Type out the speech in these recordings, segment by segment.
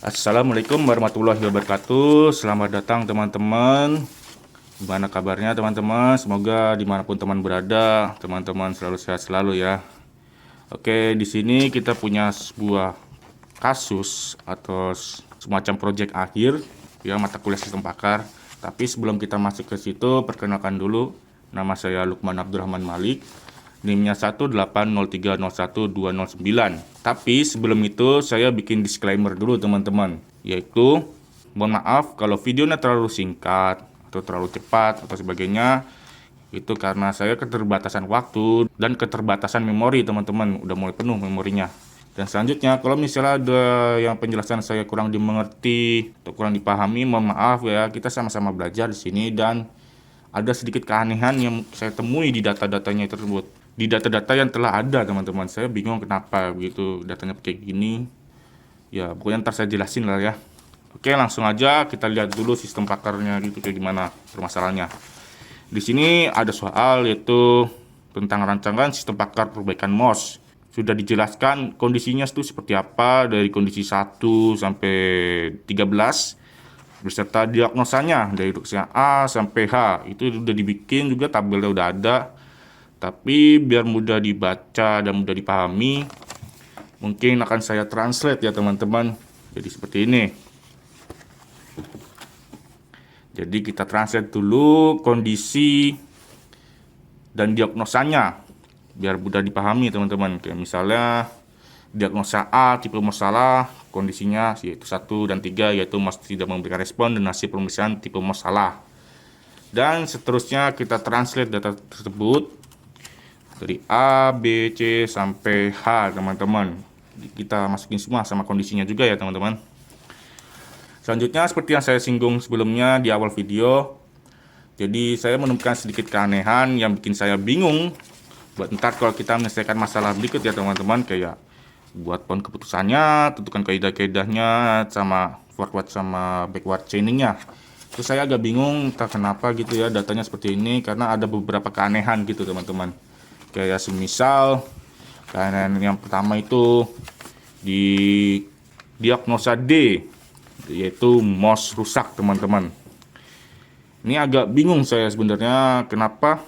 Assalamualaikum warahmatullahi wabarakatuh. Selamat datang teman-teman. Gimana kabarnya teman-teman? Semoga dimanapun teman berada, teman-teman selalu sehat selalu ya. Oke, di sini kita punya sebuah kasus atau semacam proyek akhir ya, mata kuliah sistem pakar. Tapi sebelum kita masuk ke situ, perkenalkan dulu. Nama saya Lukman Abdurrahman Malik. NIM-nya 180301209. Tapi sebelum itu saya bikin disclaimer dulu teman-teman, yaitu mohon maaf kalau videonya terlalu singkat atau terlalu cepat atau sebagainya. Itu karena saya keterbatasan waktu dan keterbatasan memori teman-teman, udah mulai penuh memorinya. Dan selanjutnya kalau misalnya ada yang penjelasan saya kurang dimengerti atau kurang dipahami, mohon maaf ya, kita sama-sama belajar di sini dan ada sedikit keanehan yang saya temui di data-datanya tersebut. Di data-data yang telah ada teman-teman, saya bingung kenapa begitu datanya kayak gini. Ya pokoknya ntar saya jelasin lah ya. Oke, langsung aja kita lihat dulu sistem pakarnya gitu kayak gimana permasalahannya. Di sini ada soal yaitu tentang rancangan sistem pakar perbaikan MOS. Sudah dijelaskan kondisinya itu seperti apa dari kondisi 1 sampai 13 beserta diagnosanya dari usia A sampai H. Itu udah dibikin juga, tabelnya udah ada. Tapi biar mudah dibaca dan mudah dipahami, mungkin akan saya translate ya teman-teman. Jadi seperti ini. Jadi kita translate dulu kondisi dan diagnosanya biar mudah dipahami teman-teman. Kayak misalnya diagnosa A, tipe masalah, kondisinya yaitu 1 dan 3, yaitu MOS tidak memberikan respon dan hasil pemeriksaan tipe masalah. Dan seterusnya kita translate data tersebut dari A, B, C, sampai H teman-teman. Kita masukin semua sama kondisinya juga ya teman-teman. Selanjutnya seperti yang saya singgung sebelumnya di awal video. Jadi saya menemukan sedikit keanehan yang bikin saya bingung. Buat ntar kalau kita menyelesaikan masalah berikut ya teman-teman. Kayak buat pohon keputusannya, tentukan kaidah-kaidahnya, sama forward sama backward chainingnya. Terus saya agak bingung entah kenapa gitu ya datanya seperti ini. Karena ada beberapa keanehan gitu teman-teman. Kayak semisal keanehan yang pertama itu di diagnosa D, yaitu MOS rusak teman-teman. Ini agak bingung saya sebenarnya kenapa,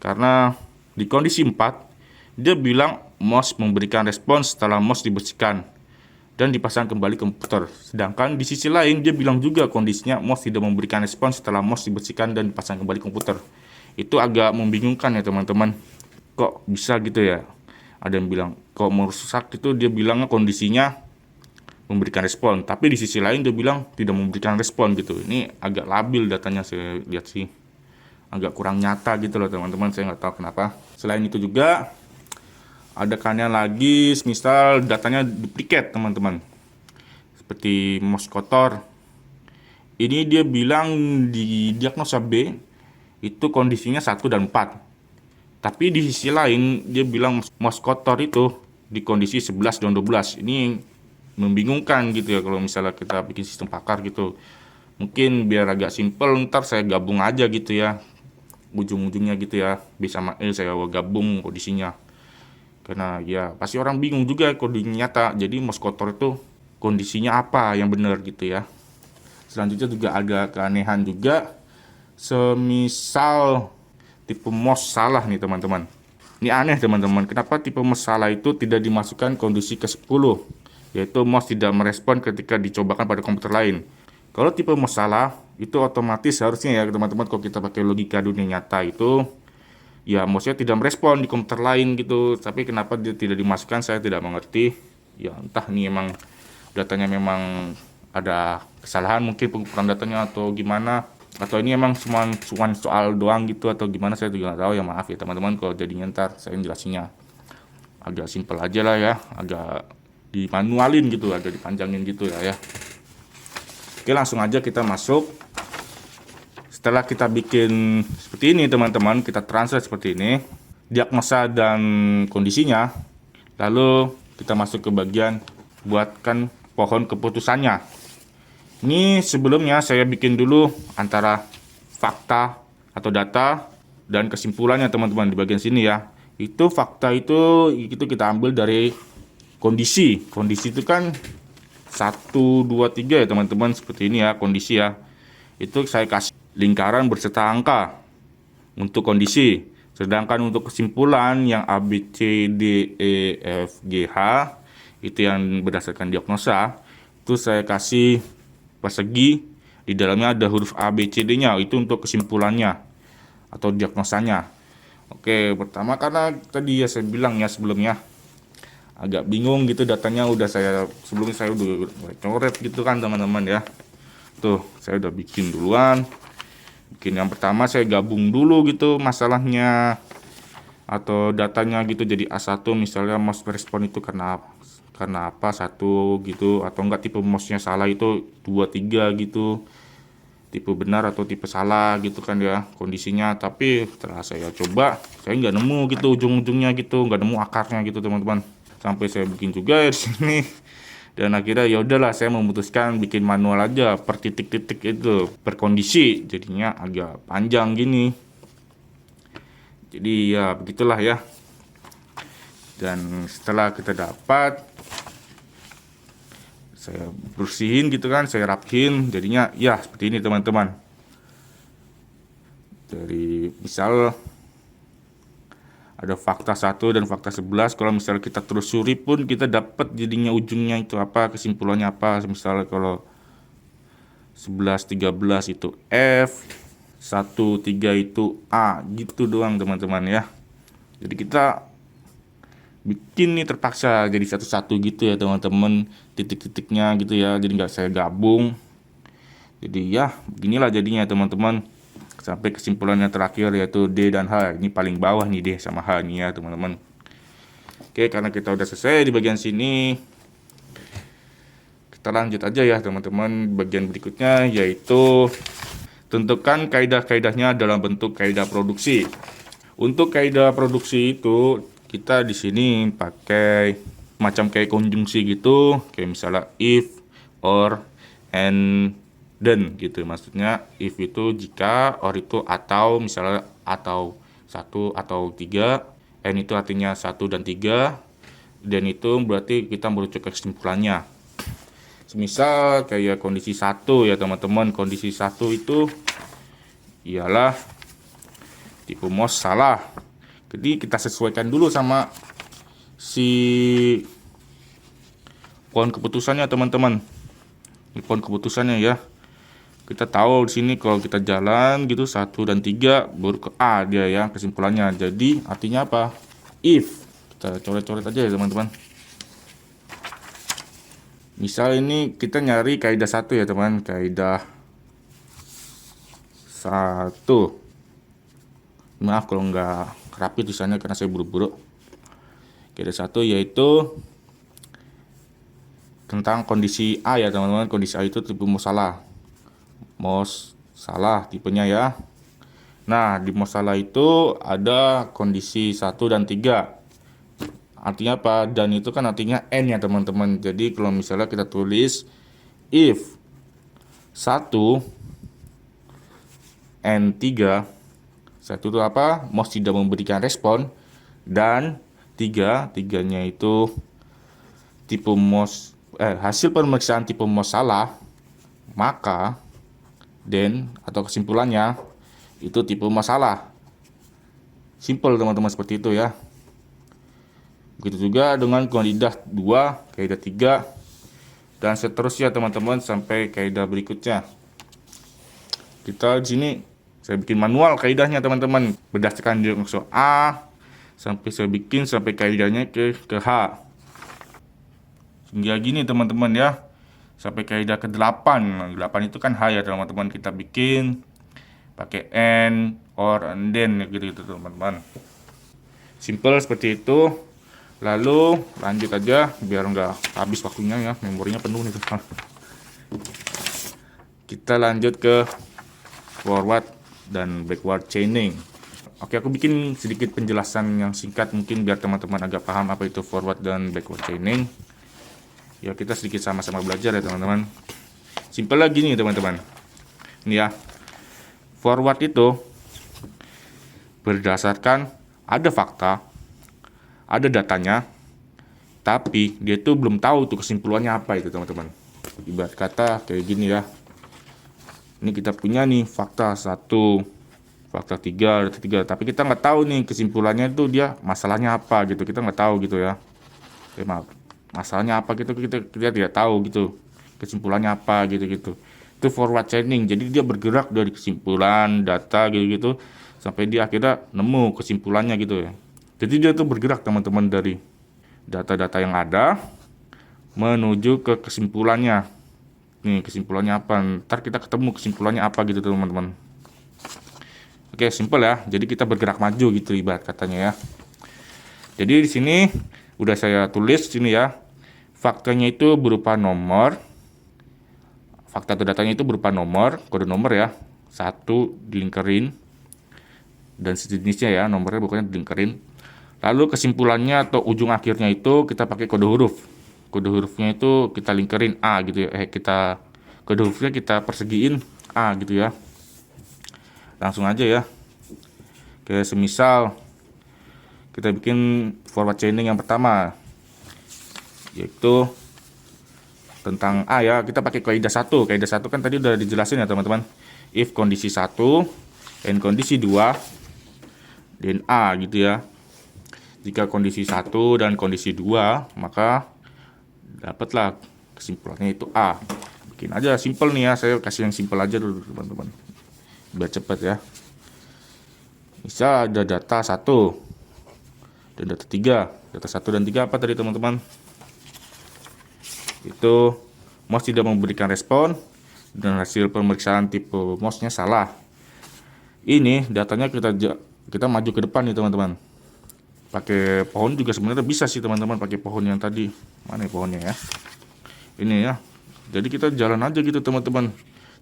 karena di kondisi 4 dia bilang MOS memberikan respon setelah MOS dibersihkan dan dipasang kembali komputer. Sedangkan di sisi lain dia bilang juga kondisinya MOS tidak memberikan respon setelah MOS dibersihkan dan dipasang kembali komputer. Itu agak membingungkan ya teman-teman. Kok bisa gitu ya? Ada yang bilang kok merusak itu dia bilangnya kondisinya memberikan respon, tapi di sisi lain dia bilang tidak memberikan respon gitu. Ini agak labil datanya, saya lihat sih agak kurang nyata gitu loh teman-teman. Saya nggak tahu kenapa. Selain itu juga ada keanehan lagi, misal datanya duplicate teman-teman, seperti MOS kotor. Ini dia bilang di diagnosa B itu kondisinya 1 dan 4. Tapi di sisi lain dia bilang MOS kotor itu di kondisi 11 dan 12. Ini membingungkan gitu ya kalau misalnya kita bikin sistem pakar gitu. Mungkin biar agak simple ntar saya gabung aja gitu ya. Ujung-ujungnya gitu ya. B sama E saya gabung kondisinya. Karena ya pasti orang bingung juga kondisinya nyata. Jadi MOS kotor itu kondisinya apa yang benar gitu ya. Selanjutnya juga ada keanehan juga. Semisal tipe MOS salah nih teman-teman. Ini aneh teman-teman. Kenapa tipe MOS salah itu tidak dimasukkan kondisi ke-10, yaitu MOS tidak merespon ketika dicobakan pada komputer lain. Kalau tipe MOS salah itu otomatis harusnya ya teman-teman, kalau kita pakai logika dunia nyata itu ya MOS-nya tidak merespon di komputer lain gitu. Tapi kenapa dia tidak dimasukkan saya tidak mengerti. Ya entah nih emang datanya memang ada kesalahan mungkin pengukuran datanya atau gimana. Atau ini emang cuma soal doang gitu atau gimana, saya juga nggak tahu ya. Maaf ya teman-teman kalau jadinya ntar saya jelasinnya agak simpel aja lah ya, agak dimanualin gitu, agak dipanjangin gitu ya. Oke, langsung aja kita masuk. Setelah kita bikin seperti ini teman-teman, kita translate seperti ini diagnosa dan kondisinya, lalu kita masuk ke bagian buatkan pohon keputusannya. Ini sebelumnya saya bikin dulu antara fakta atau data dan kesimpulannya teman-teman di bagian sini ya. Itu fakta itu kita ambil dari kondisi. Kondisi itu kan 1, 2, 3 ya teman-teman, seperti ini ya kondisi ya. Itu saya kasih lingkaran berserta angka untuk kondisi. Sedangkan untuk kesimpulan yang A, B, C, D, E, F, G, H itu yang berdasarkan diagnosa, itu saya kasih persegi, di dalamnya ada huruf A, B, C, D-nya, itu untuk kesimpulannya atau diagnosanya. Oke, pertama karena tadi ya saya bilang ya sebelumnya agak bingung gitu datanya, sebelumnya saya udah coret gitu kan teman-teman ya. Tuh, saya udah bikin duluan. Bikin yang pertama saya gabung dulu gitu masalahnya atau datanya gitu jadi A1, misalnya mouse respon itu karena apa satu gitu, atau enggak tipe mouse-nya salah itu 2, 3 gitu. Tipe benar atau tipe salah gitu kan ya kondisinya. Tapi setelah saya coba, saya nggak nemu gitu ujung-ujungnya gitu, nggak nemu akarnya gitu teman-teman. Sampai saya bikin juga ya di sini, dan akhirnya ya udahlah saya memutuskan bikin manual aja per titik-titik itu, per kondisi, jadinya agak panjang gini. Jadi ya begitulah ya. Dan setelah kita dapat, saya bersihin gitu kan, saya rapihin, jadinya ya seperti ini teman-teman. Dari misal ada fakta 1 dan fakta 11, kalau misalnya kita telusuri pun kita dapat jadinya ujungnya itu apa, kesimpulannya apa. Misalnya kalau 11, 13 itu F, 1, 3 itu A, gitu doang teman-teman ya. Jadi kita bikin nih terpaksa jadi satu-satu gitu ya teman-teman, titik-titiknya gitu ya, jadi nggak saya gabung. Jadi ya beginilah jadinya teman-teman, sampai kesimpulan yang terakhir yaitu D dan H. Ini paling bawah nih D sama H nih ya teman-teman. Oke, karena kita udah selesai di bagian sini, kita lanjut aja ya teman-teman. Bagian berikutnya yaitu tentukan kaidah-kaidahnya dalam bentuk kaidah produksi. Untuk kaidah produksi itu kita di sini pakai macam kayak konjungsi gitu, kayak misalnya if, or, and, then gitu. Maksudnya if itu jika, or itu atau, misalnya atau 1 atau 3, and itu artinya 1 dan 3, dan itu berarti kita merujuk ke kesimpulannya. Semisal kayak kondisi 1 ya teman-teman, kondisi 1 itu ialah tipe mouse salah. Jadi kita sesuaikan dulu sama si pohon keputusannya teman-teman. Ini pohon keputusannya ya. Kita tahu di sini kalau kita jalan gitu 1 dan 3 baru ke A dia ya kesimpulannya. Jadi artinya apa? If. Kita coret-coret aja ya teman-teman. Misal ini kita nyari kaidah 1 ya teman, kaidah 1. Maaf kalau nggak rapi tulisannya karena saya buru-buru. Kaidah 1 yaitu tentang kondisi A ya teman-teman. Kondisi A itu tipe mouse salah. Mouse salah tipenya ya. Nah, di mouse salah itu ada kondisi 1 dan 3. Artinya apa? Dan itu kan artinya N ya teman-teman. Jadi kalau misalnya kita tulis if 1 and 3, 1 itu apa? Mouse tidak memberikan respon, dan 3-nya itu tipe mouse hasil pemeriksaan tipe mouse salah, maka then atau kesimpulannya itu tipe mouse salah. Simple teman-teman, seperti itu ya. Begitu juga dengan kaidah 2, kaidah 3, dan seterusnya teman-teman sampai kaidah berikutnya. Kita di sini saya bikin manual kaidahnya teman-teman berdasarkan diagnosa A sampai saya bikin sampai kaidahnya ke H. Hingga gini teman-teman ya. Sampai kaidah ke-8. 8 itu kan H ya teman-teman. Kita bikin pakai and, or, and then gitu teman-teman. Simple seperti itu. Lalu lanjut aja biar nggak habis waktunya ya. Memorinya penuh nih teman. Kita lanjut ke forward dan backward chaining. Oke, aku bikin sedikit penjelasan yang singkat mungkin biar teman-teman agak paham apa itu forward dan backward chaining. Ya, kita sedikit sama-sama belajar ya teman-teman. Simpel lagi nih teman-teman. Ini ya. Forward itu berdasarkan ada fakta, ada datanya, tapi dia itu belum tahu tuh kesimpulannya apa itu teman-teman. Ibarat kata kayak gini ya. Ini kita punya nih fakta 1, fakta 3, data 3. Tapi kita nggak tahu nih kesimpulannya itu dia masalahnya apa gitu. Kita nggak tahu gitu ya. Maaf. Masalahnya apa gitu kita tidak tahu gitu. Kesimpulannya apa gitu. Itu forward chaining. Jadi dia bergerak dari kesimpulan, data gitu sampai dia akhirnya nemu kesimpulannya gitu ya. Jadi dia tuh bergerak teman-teman dari data-data yang ada menuju ke kesimpulannya. Nih kesimpulannya apa? Ntar kita ketemu kesimpulannya apa gitu teman-teman. Oke, simpel ya. Jadi kita bergerak maju gitu ibarat katanya ya. Jadi di sini udah saya tulis sini ya. Faktanya itu berupa nomor. Fakta atau datanya itu berupa nomor, kode nomor ya. 1 dilingkarin dan sejenisnya ya, nomornya bukannya dilingkarin. Lalu kesimpulannya atau ujung akhirnya itu kita pakai kode huruf. Kode hurufnya itu kita lingkarin A gitu ya. Kode hurufnya kita persegiin A gitu ya. Langsung aja ya. Kayak semisal kita bikin forward chaining yang pertama, yaitu tentang A ya. Kita pakai kaidah 1. Kaidah 1 kan tadi udah dijelasin ya teman-teman. If kondisi 1 and kondisi 2 dan A gitu ya. Jika kondisi 1 dan kondisi 2, maka dapatlah kesimpulannya itu A. Bikin aja simple nih ya. Saya kasih yang simple aja dulu teman-teman, biar cepat ya. Misal ada data 1 dan data 3. Data 1 dan 3 apa tadi teman-teman? Itu mouse tidak memberikan respon dan hasil pemeriksaan tipe mouse-nya salah. Ini datanya kita maju ke depan nih teman-teman. Pakai pohon juga sebenarnya bisa sih teman-teman, pakai pohon yang tadi. Mana pohonnya ya? Ini ya. Jadi kita jalan aja gitu teman-teman.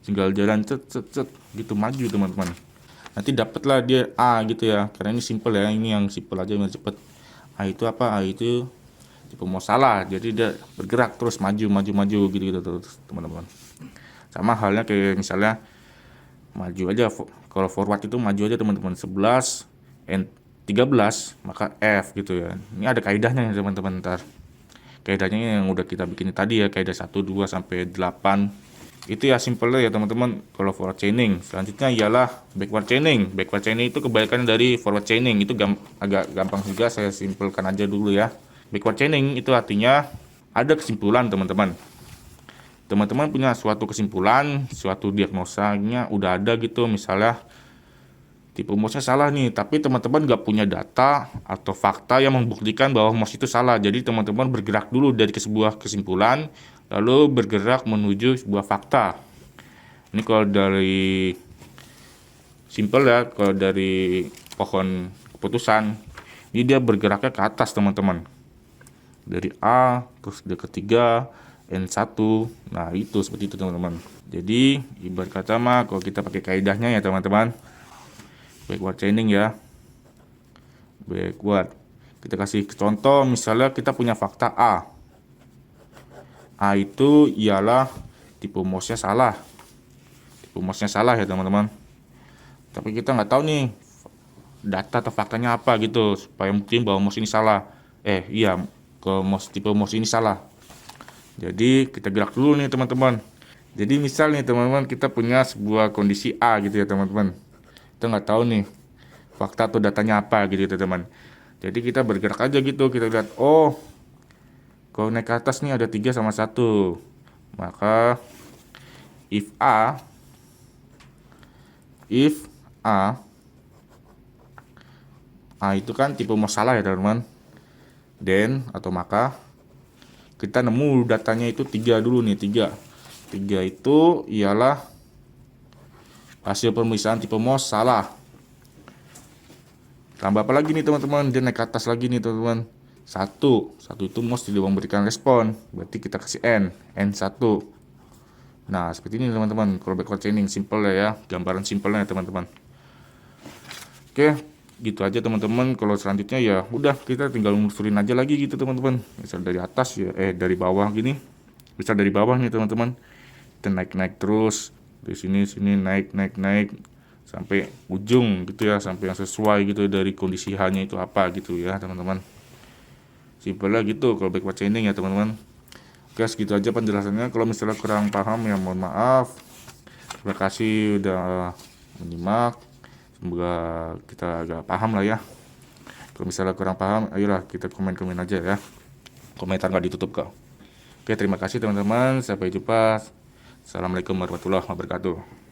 Tinggal jalan cet gitu maju teman-teman. Nanti dapatlah dia A gitu ya. Karena ini simple ya. Ini yang simple aja yang cepet. A itu apa? A itu tipe mouse salah. Jadi dia bergerak terus maju gitu terus teman-teman. Sama halnya kayak misalnya maju aja, kalau forward itu maju aja teman-teman 11 and 13 maka F gitu ya. Ini ada kaidahnya ya teman-teman. Ntar kaidahnya yang udah kita bikin tadi ya, kaidah 1, 2 sampai 8. Itu ya simple ya teman-teman kalau forward chaining. Selanjutnya ialah backward chaining. Backward chaining itu kebalikan dari forward chaining. Itu agak gampang juga, saya simpelkan aja dulu ya. Backward chaining itu artinya ada kesimpulan teman-teman. Teman-teman punya suatu kesimpulan, suatu diagnosanya udah ada gitu, misalnya tipe mouse-nya salah nih, tapi teman-teman nggak punya data atau fakta yang membuktikan bahwa mouse itu salah. Jadi teman-teman bergerak dulu dari sebuah kesimpulan, lalu bergerak menuju sebuah fakta. Ini kalau dari simple ya, kalau dari pohon keputusan, ini dia bergeraknya ke atas teman-teman. Dari A, terus ke ketiga, N1, nah itu seperti itu teman-teman. Jadi ibarat kata mah kalau kita pakai kaidahnya ya teman-teman, backward chaining ya, backward. Kita kasih contoh, misalnya kita punya fakta A itu ialah tipe mouse-nya salah. Tipe mouse-nya salah ya teman-teman. Tapi kita nggak tahu nih data atau faktanya apa gitu supaya buktiin bahwa mouse ini salah. Tipe mouse ini salah. Jadi kita gerak dulu nih teman-teman. Jadi misal nih teman-teman, kita punya sebuah kondisi A gitu ya teman-teman. Kita nggak tahu nih fakta atau datanya apa gitu ya teman-teman. Jadi kita bergerak aja gitu, kita lihat, oh kalau naik ke atas nih ada 3 sama 1. Maka if A itu kan tipe masalah ya teman-teman. Then atau maka kita nemu datanya itu 3 dulu nih, 3 itu ialah hasil pemeriksaan tipe mouse salah. Tambah apa lagi nih teman-teman, dia naik ke atas lagi nih teman-teman, 1 itu mouse tidak memberikan respon, berarti kita kasih N1. Nah seperti ini teman-teman kalau backward chaining, simple ya, gambaran simpelnya teman-teman. Oke, gitu aja teman-teman. Kalau selanjutnya ya udah kita tinggal ngusulin aja lagi gitu teman-teman. Misal dari atas ya, dari bawah gini. Misal dari bawah nih teman-teman, kita naik terus dari sini naik sampai ujung gitu ya, sampai yang sesuai gitu dari kondisi H-nya itu apa gitu ya teman-teman. Simpelnya gitu kalau backward chaining ya teman-teman. Oke, segitu aja penjelasannya. Kalau misalnya kurang paham ya mohon maaf. Terima kasih udah menyimak. Semoga kita agak paham lah ya. Kalau misalnya kurang paham, ayolah kita komen-komen aja ya. Komentar nggak ditutup kok. Oke, terima kasih teman-teman. Sampai jumpa. Assalamualaikum warahmatullahi wabarakatuh.